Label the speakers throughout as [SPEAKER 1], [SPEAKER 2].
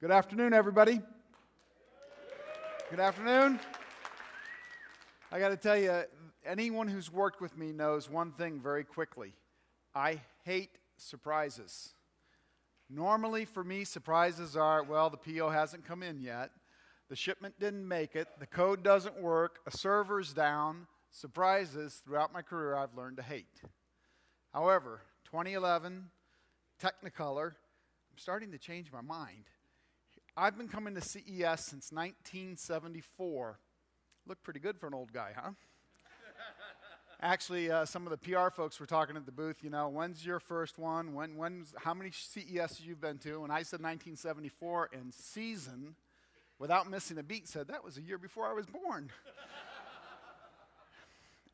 [SPEAKER 1] Good afternoon, everybody. Good afternoon. I got to tell you, anyone who's worked with me knows one thing very quickly. I hate surprises. Normally, for me, surprises are, well, the PO hasn't come in yet, the shipment didn't make it, the code doesn't work, a server's down. Surprises, throughout my career, I've learned to hate. However, 2011, Technicolor, I'm starting to change my mind. I've been coming to CES since 1974. Look pretty good for an old guy, huh? Actually, some of the PR folks were talking at the booth, when's your first one? How many CES you've been to? And I said 1974, and Season, without missing a beat, said that was a year before I was born.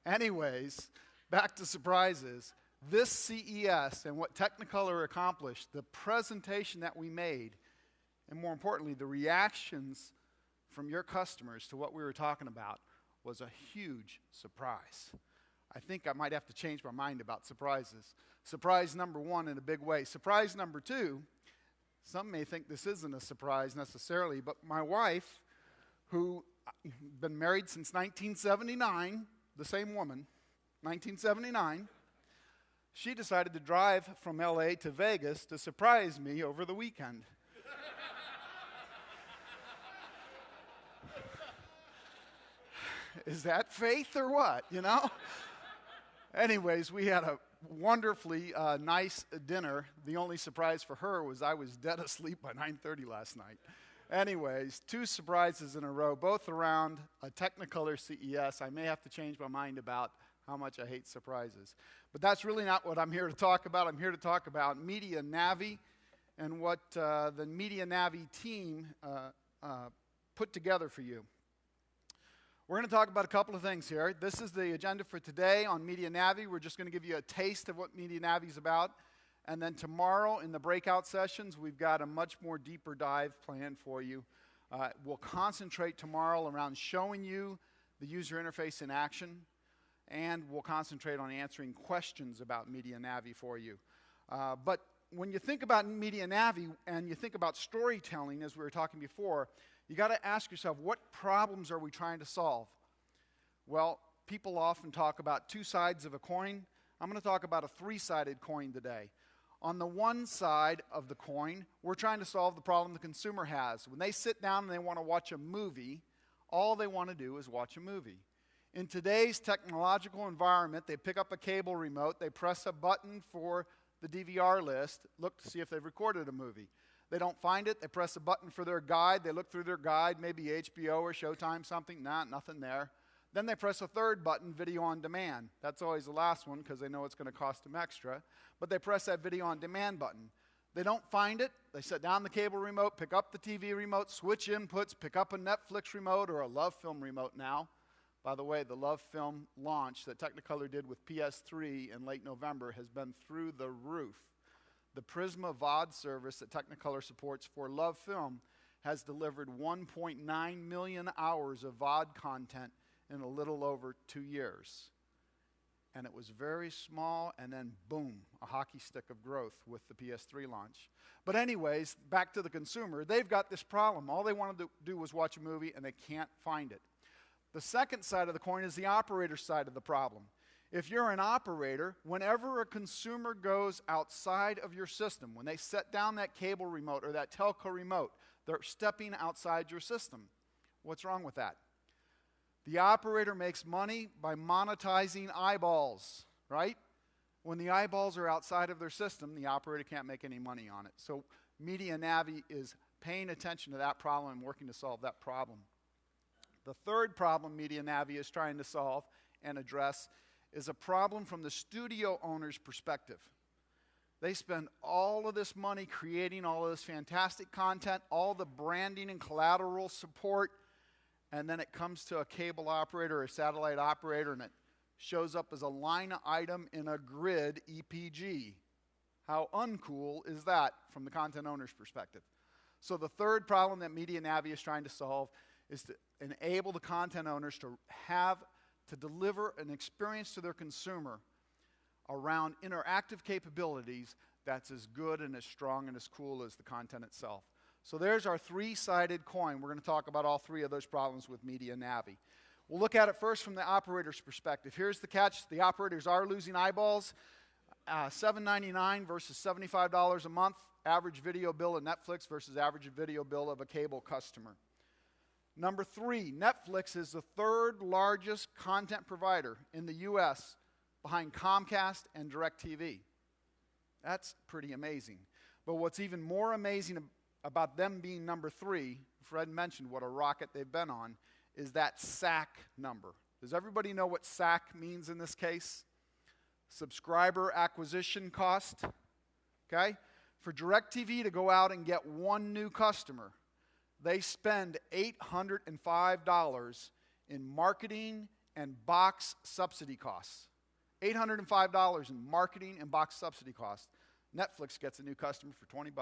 [SPEAKER 1] Anyways, back to surprises. This CES and what Technicolor accomplished, the presentation that we made, and more importantly, the reactions from your customers to what we were talking about was a huge surprise. I think I might have to change my mind about surprises. Surprise number one in a big way. Surprise number two, some may think this isn't a surprise necessarily, but my wife, who been married since 1979, the same woman, 1979, she decided to drive from LA to Vegas to surprise me over the weekend. Is that faith or what, Anyways, we had a wonderfully nice dinner. The only surprise for her was I was dead asleep by 9:30 last night. Anyways, two surprises in a row, both around a Technicolor CES. I may have to change my mind about how much I hate surprises. But that's really not what I'm here to talk about. I'm here to talk about MediaNavi and what the MediaNavi team put together for you. We're going to talk about a couple of things here. This is the agenda for today on MediaNavi. We're just going to give you a taste of what MediaNavi is about. And then tomorrow in the breakout sessions, we've got a much more deeper dive planned for you. We'll concentrate tomorrow around showing you the user interface in action, and we'll concentrate on answering questions about MediaNavi for you. But when you think about MediaNavi and you think about storytelling, as we were talking before, you got to ask yourself, what problems are we trying to solve? Well, people often talk about two sides of a coin. I'm going to talk about a three-sided coin today. On the one side of the coin, we're trying to solve the problem the consumer has. When they sit down and they want to watch a movie, all they want to do is watch a movie. In today's technological environment, they pick up a cable remote, they press a button for the DVR list, look to see if they've recorded a movie. They don't find it, they press a button for their guide, they look through their guide, maybe HBO or Showtime, something, nothing there. Then they press a third button, video on demand. That's always the last one because they know it's going to cost them extra. But they press that video on demand button. They don't find it, they set down the cable remote, pick up the TV remote, switch inputs, pick up a Netflix remote or a Love Film remote now. By the way, the Love Film launch that Technicolor did with PS3 in late November has been through the roof. The Prisma VOD service that Technicolor supports for Love Film has delivered 1.9 million hours of VOD content in a little over 2 years. And it was very small, and then boom, a hockey stick of growth with the PS3 launch. But anyways, back to the consumer, they've got this problem. All they wanted to do was watch a movie, and they can't find it. The second side of the coin is the operator side of the problem. If you're an operator, whenever a consumer goes outside of your system, when they set down that cable remote or that telco remote, they're stepping outside your system. What's wrong with that? The operator makes money by monetizing eyeballs, right? When the eyeballs are outside of their system, the operator can't make any money on it. So MediaNavi is paying attention to that problem and working to solve that problem. The third problem MediaNavi is trying to solve and address is a problem from the studio owner's perspective. They spend all of this money creating all of this fantastic content, all the branding and collateral support, and then it comes to a cable operator or a satellite operator and it shows up as a line item in a grid EPG. How uncool is that from the content owner's perspective? So the third problem that MediaNavi is trying to solve is to enable the content owners to deliver an experience to their consumer around interactive capabilities that's as good and as strong and as cool as the content itself. So there's our three-sided coin. We're going to talk about all three of those problems with MediaNavi. We'll look at it first from the operator's perspective. Here's the catch. The operators are losing eyeballs. $7.99 versus $75 a month. Average video bill of Netflix versus average video bill of a cable customer. Number 3, Netflix is the third largest content provider in the U.S. behind Comcast and DirecTV. That's pretty amazing. But what's even more amazing about them being number 3, Fred mentioned what a rocket they've been on, is that SAC number. Does everybody know what SAC means in this case? Subscriber acquisition cost. Okay? For DirecTV to go out and get one new customer, they spend $805 in marketing and box subsidy costs. $805 in marketing and box subsidy costs. Netflix gets a new customer for $20.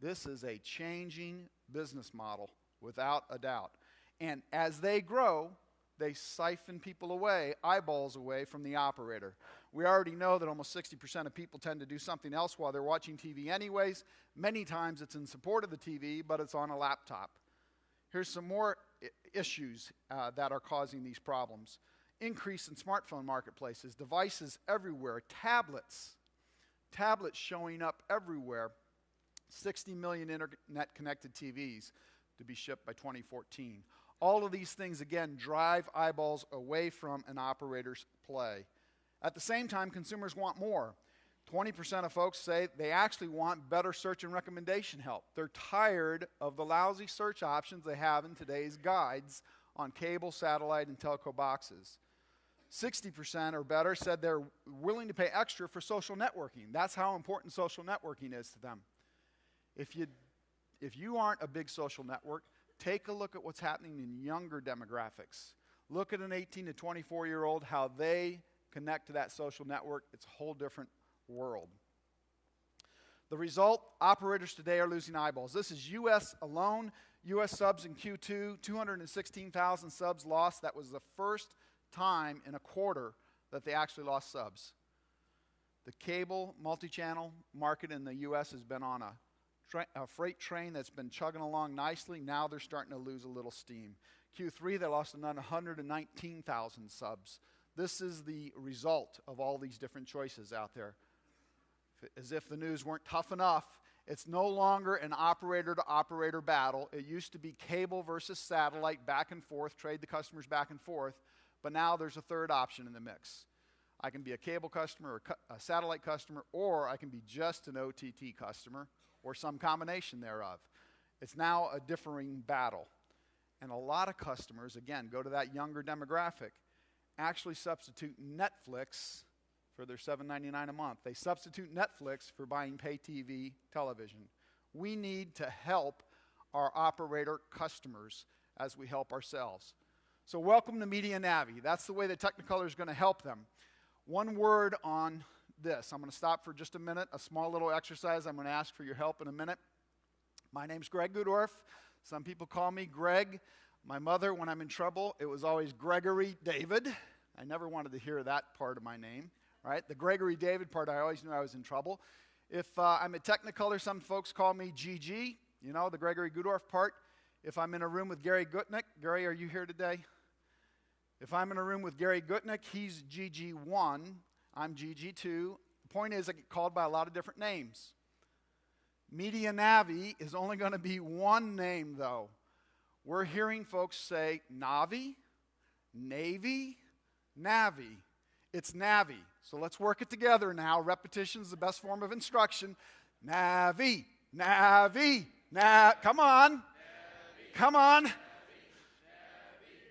[SPEAKER 1] This is a changing business model, without a doubt. And as they grow, they siphon people away, eyeballs away from the operator. We already know that almost 60% of people tend to do something else while they're watching TV anyways. Many times it's in support of the TV, but it's on a laptop. Here's some more issues that are causing these problems. Increase in smartphone marketplaces, devices everywhere, tablets showing up everywhere. 60 million internet-connected TVs to be shipped by 2014. All of these things, again, drive eyeballs away from an operator's play. At the same time, consumers want more. 20% of folks say they actually want better search and recommendation help. They're tired of the lousy search options they have in today's guides on cable, satellite, and telco boxes. 60% or better said they're willing to pay extra for social networking. That's how important social networking is to them. If you aren't a big social network, take a look at what's happening in younger demographics. Look at an 18 to 24-year-old, how they connect to that social network. It's a whole different world. The result, operators today are losing eyeballs. This is U.S. alone. U.S. subs in Q2, 216,000 subs lost. That was the first time in a quarter that they actually lost subs. The cable multi-channel market in the U.S. has been on a freight train that's been chugging along nicely. Now they're starting to lose a little steam. Q3, they lost another 119,000 subs. This is the result of all these different choices out there. As if the news weren't tough enough, it's no longer an operator-to-operator battle. It used to be cable versus satellite, back and forth, trade the customers back and forth, but now there's a third option in the mix. I can be a cable customer or a satellite customer, or I can be just an OTT customer, or some combination thereof. It's now a differing battle. And a lot of customers, again, go to that younger demographic, actually substitute Netflix for their $7.99 a month. They substitute Netflix for buying pay TV television. We need to help our operator customers as we help ourselves. So welcome to MediaNavi. That's the way that Technicolor is going to help them. One word on this. I'm going to stop for just a minute, a small little exercise. I'm going to ask for your help in a minute. My name's Greg Gudorf. Some people call me Greg. My mother, when I'm in trouble, it was always Gregory David. I never wanted to hear that part of my name, right? The Gregory David part, I always knew I was in trouble. If I'm at Technicolor, some folks call me GG, you know, the Gregory Gudorf part. If I'm in a room with Gary Gutnick, Gary, are you here today? If I'm in a room with Gary Gutnick, he's GG1. I'm GG2. The point is I get called by a lot of different names. MediaNavi is only going to be one name, though. We're hearing folks say Navi, Navy, Navi. It's Navi. So let's work it together now. Repetition is the best form of instruction. Navi, Navi, come on. Navi, come on.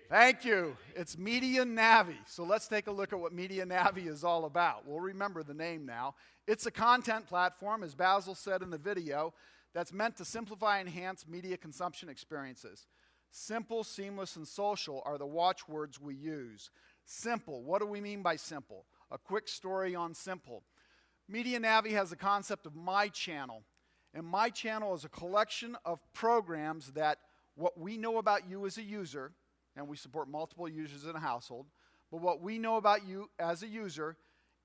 [SPEAKER 1] Thank you. It's MediaNavi. So let's take a look at what MediaNavi is all about. We'll remember the name now. It's a content platform, as Basil said in the video, that's meant to simplify and enhance media consumption experiences. Simple, seamless, and social are the watchwords we use. Simple. What do we mean by simple? A quick story on simple. MediaNavi has the concept of My Channel. And My Channel is a collection of programs that what we know about you as a user, and we support multiple users in a household, but what we know about you as a user,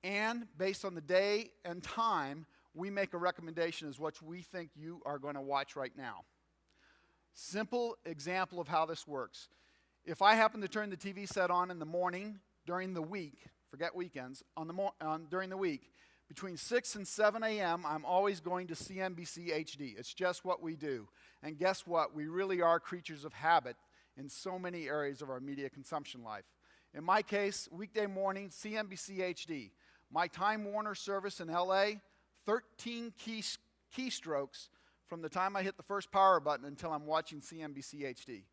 [SPEAKER 1] and based on the day and time, we make a recommendation as what we think you are going to watch right now. Simple example of how this works. If I happen to turn the TV set on in the morning during the week, forget weekends, during the week, between 6 and 7 a.m., I'm always going to CNBC HD. It's just what we do. And guess what? We really are creatures of habit in so many areas of our media consumption life. In my case, weekday morning, CNBC HD. My Time Warner service in LA, 13 keystrokes from the time I hit the first power button until I'm watching CNBC HD.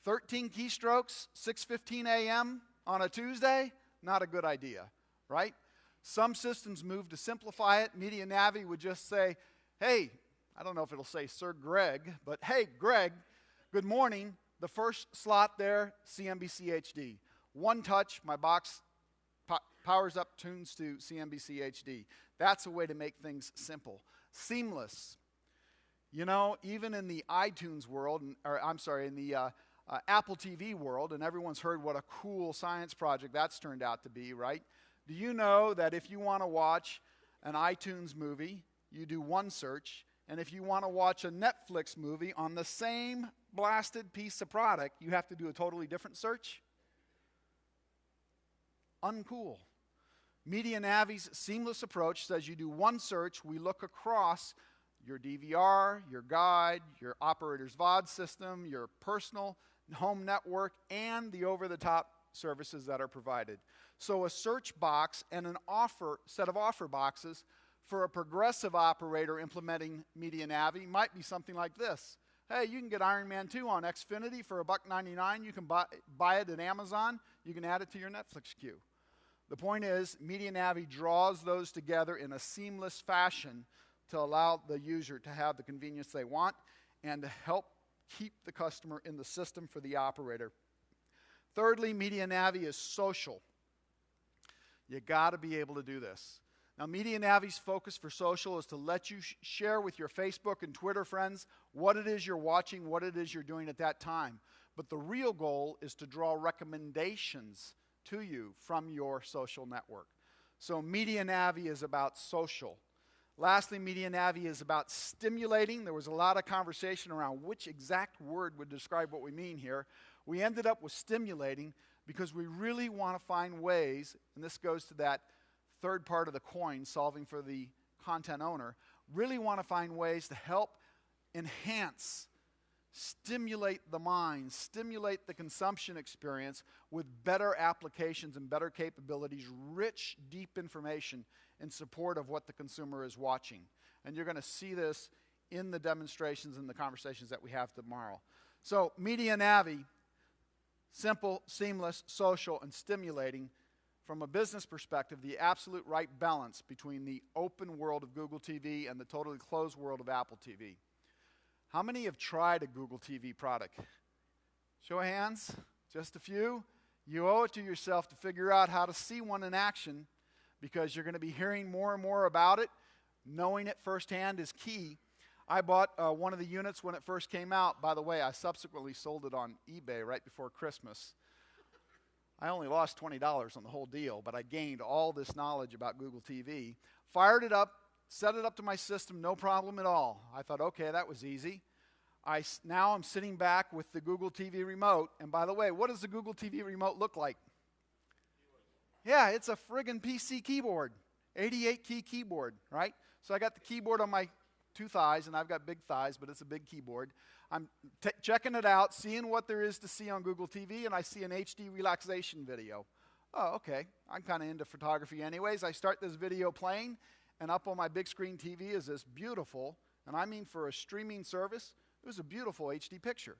[SPEAKER 1] 13 keystrokes, 6:15 a.m. on a Tuesday, not a good idea, right? Some systems move to simplify it. MediaNavi would just say, hey, I don't know if it'll say Sir Greg, but hey, Greg, good morning. The first slot there, CNBC HD. One touch, my box powers up, tunes to CNBC HD. That's a way to make things simple. Seamless. You know, even in the iTunes world, in the Apple TV world, and everyone's heard what a cool science project that's turned out to be, right? Do you know that if you want to watch an iTunes movie, you do one search, and if you want to watch a Netflix movie on the same blasted piece of product, you have to do a totally different search? Uncool. MediaNavi's seamless approach says you do one search, we look across your DVR, your guide, your operator's VOD system, your personal home network, and the over-the-top services that are provided. So a search box and an set of offer boxes for a progressive operator implementing MediaNavi might be something like this. Hey, you can get Iron Man 2 on Xfinity for $1.99. You can buy it at Amazon. You can add it to your Netflix queue. The point is, MediaNavi draws those together in a seamless fashion to allow the user to have the convenience they want and to help keep the customer in the system for the operator. Thirdly, MediaNavi is social. You got to be able to do this. Now, MediaNavi's focus for social is to let you share with your Facebook and Twitter friends what it is you're watching, what it is you're doing at that time. But the real goal is to draw recommendations to you from your social network. So MediaNavi is about social. Lastly, MediaNavi is about stimulating. There was a lot of conversation around which exact word would describe what we mean here. We ended up with stimulating because we really want to find ways, and this goes to that third part of the coin, solving for the content owner, really want to find ways to help enhance, stimulate the mind, stimulate the consumption experience with better applications and better capabilities, rich, deep information in support of what the consumer is watching. And you're going to see this in the demonstrations and the conversations that we have tomorrow. So MediaNavi, simple, seamless, social, and stimulating. From a business perspective, the absolute right balance between the open world of Google TV and the totally closed world of Apple TV. How many have tried a Google TV product? Show of hands, just a few. You owe it to yourself to figure out how to see one in action because you're going to be hearing more and more about it. Knowing it firsthand is key. I bought one of the units when it first came out. By the way, I subsequently sold it on eBay right before Christmas. I only lost $20 on the whole deal, but I gained all this knowledge about Google TV. Fired it up, set it up to my system, no problem at all. I thought, okay, that was easy. Now I'm sitting back with the Google TV remote. And by the way, what does the Google TV remote look like? Yeah, it's a friggin' PC keyboard, 88-key keyboard, right? So I got the keyboard on my two thighs, and I've got big thighs, but it's a big keyboard. I'm checking it out, seeing what there is to see on Google TV, and I see an HD relaxation video. Oh, okay. I'm kind of into photography anyways. I start this video playing, and up on my big screen TV is this beautiful, and I mean for a streaming service, it was a beautiful HD picture.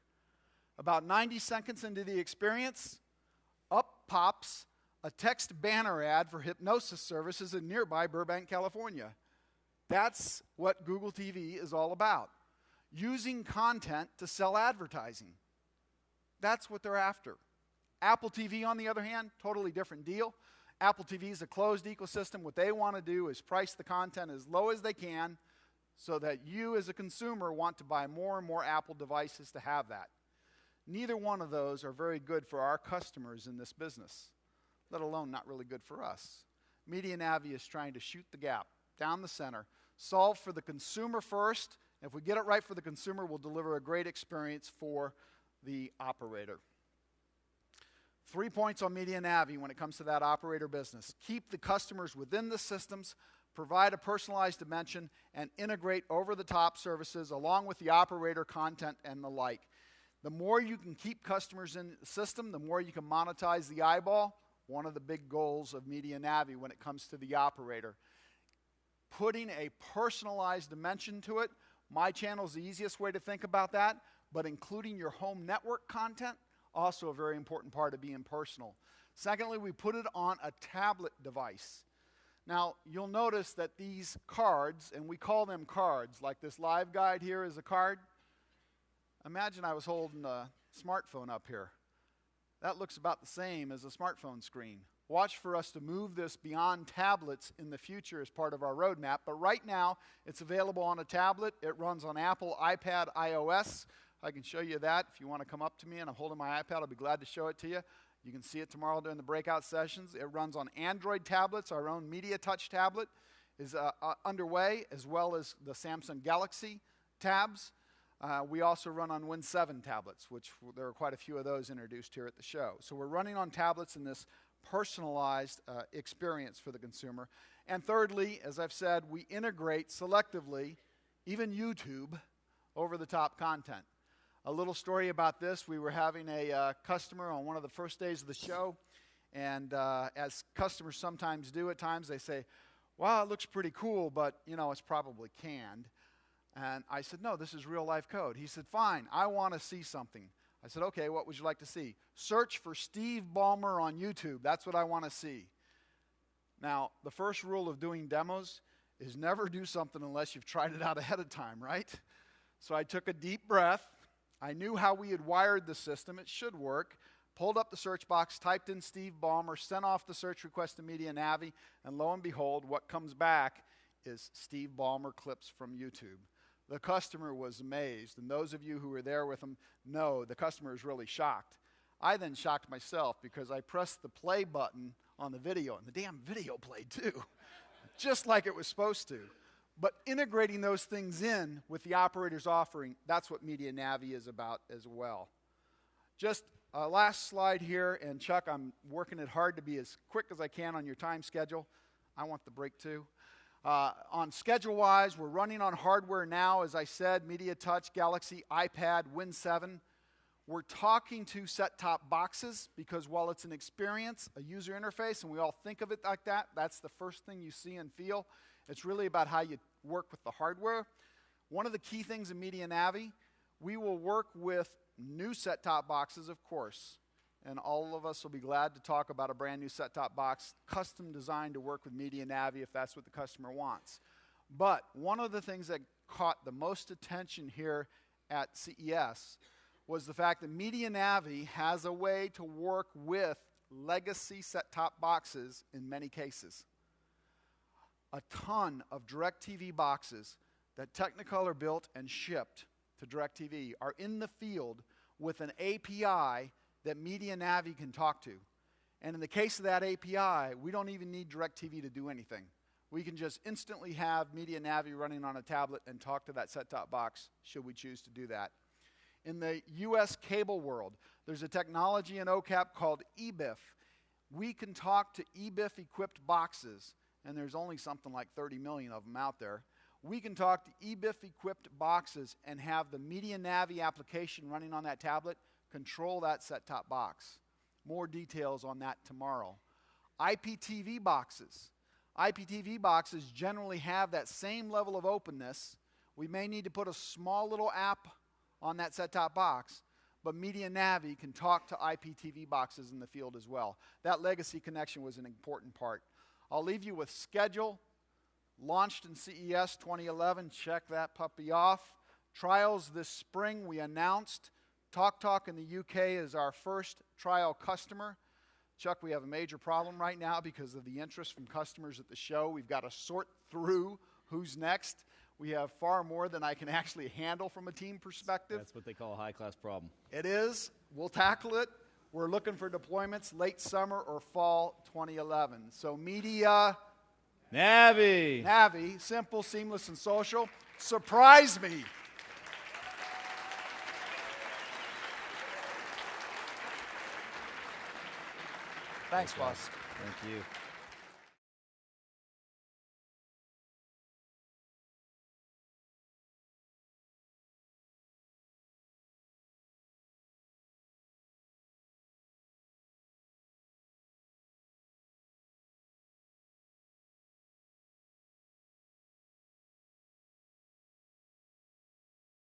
[SPEAKER 1] About 90 seconds into the experience, up pops a text banner ad for hypnosis services in nearby Burbank, California. That's what Google TV is all about. Using content to sell advertising. That's what they're after. Apple TV, on the other hand, totally different deal. Apple TV is a closed ecosystem. What they want to do is price the content as low as they can so that you as a consumer want to buy more and more Apple devices to have that. Neither one of those are very good for our customers in this business, let alone not really good for us. MediaNavi is trying to shoot the gap down the center. Solve for the consumer first. If we get it right for the consumer, we'll deliver a great experience for the operator. 3 points on MediaNavi when it comes to that operator business. Keep the customers within the systems, provide a personalized dimension, and integrate over-the-top services along with the operator content and the like. The more you can keep customers in the system, the more you can monetize the eyeball. One of the big goals of MediaNavi when it comes to the operator. Putting a personalized dimension to it. My channel is the easiest way to think about that, but including your home network content, also a very important part of being personal. Secondly, we put it on a tablet device. Now, you'll notice that these cards, and we call them cards, like this live guide here is a card. Imagine I was holding a smartphone up here. That looks about the same as a smartphone screen. Watch for us to move this beyond tablets in the future as part of our roadmap, but right now it's available on a tablet. It runs on Apple, iPad, iOS. I can show you that if you want to come up to me and I'm holding my iPad. I'll be glad to show it to you. You can see it tomorrow during the breakout sessions. It runs on Android tablets. Our own MediaTouch tablet is underway, as well as the Samsung Galaxy tabs. We also run on Win 7 tablets, which there are quite a few of those introduced here at the show. So we're running on tablets in this personalized experience for the consumer. And thirdly, as I've said, we integrate selectively, even YouTube, over-the-top content. A little story about this. We were having a customer on one of the first days of the show, and as customers sometimes do at times, they say, "Wow, it looks pretty cool, but, you know, it's probably canned." And I said, "No, this is real-life code." He said, "Fine, I want to see something." I said, "Okay, what would you like to see?" "Search for Steve Ballmer on YouTube. That's what I want to see." Now, the first rule of doing demos is never do something unless you've tried it out ahead of time, right? So I took a deep breath. I knew how we had wired the system. It should work. Pulled up the search box, typed in Steve Ballmer, sent off the search request to MediaNavi, and lo and behold, what comes back is Steve Ballmer clips from YouTube. The customer was amazed, and those of you who were there with him know the customer is really shocked. I then shocked myself because I pressed the play button on the video, and the damn video played too, just like it was supposed to. But integrating those things in with the operator's offering, that's what MediaNavi is about as well. Just a last slide here, and Chuck, I'm working it hard to be as quick as I can on your time schedule. I want the break too. On schedule-wise, we're running on hardware now, as I said, MediaTouch, Galaxy, iPad, Win 7. We're talking to set-top boxes because while it's an experience, a user interface, and we all think of it like that, that's the first thing you see and feel. It's really about how you work with the hardware. One of the key things in MediaNavi, we will work with new set-top boxes, of course, and all of us will be glad to talk about a brand new set-top box, custom designed to work with MediaNavi if that's what the customer wants. But one of the things that caught the most attention here at CES was the fact that MediaNavi has a way to work with legacy set-top boxes in many cases. A ton of DirecTV boxes that Technicolor built and shipped to DirecTV are in the field with an API that MediaNavi can talk to. And in the case of that API, we don't even need DirecTV to do anything. We can just instantly have MediaNavi running on a tablet and talk to that set-top box should we choose to do that. In the US cable world, there's a technology in OCAP called eBIF. We can talk to eBIF-equipped boxes, and there's only something like 30 million of them out there. We can talk to eBIF-equipped boxes and have the MediaNavi application running on that tablet control that set-top box. More details on that tomorrow. IPTV boxes. IPTV boxes generally have that same level of openness. We may need to put a small little app on that set-top box, but MediaNavi can talk to IPTV boxes in the field as well. That legacy connection was an important part. I'll leave you with schedule. Launched in CES 2011. Check that puppy off. Trials this spring, we announced. TalkTalk in the UK is our first trial customer. Chuck, we have a major problem right now because of the interest from customers at the show. We've got to sort through who's next. We have far more than I can actually handle from a team perspective.
[SPEAKER 2] That's what they call a high-class problem.
[SPEAKER 1] It is. We'll tackle it. We're looking for deployments late summer or fall 2011. So MediaNavi.
[SPEAKER 2] Navi.
[SPEAKER 1] Navi, simple, seamless, and social. Surprise me. Thanks, boss.
[SPEAKER 2] Thank you.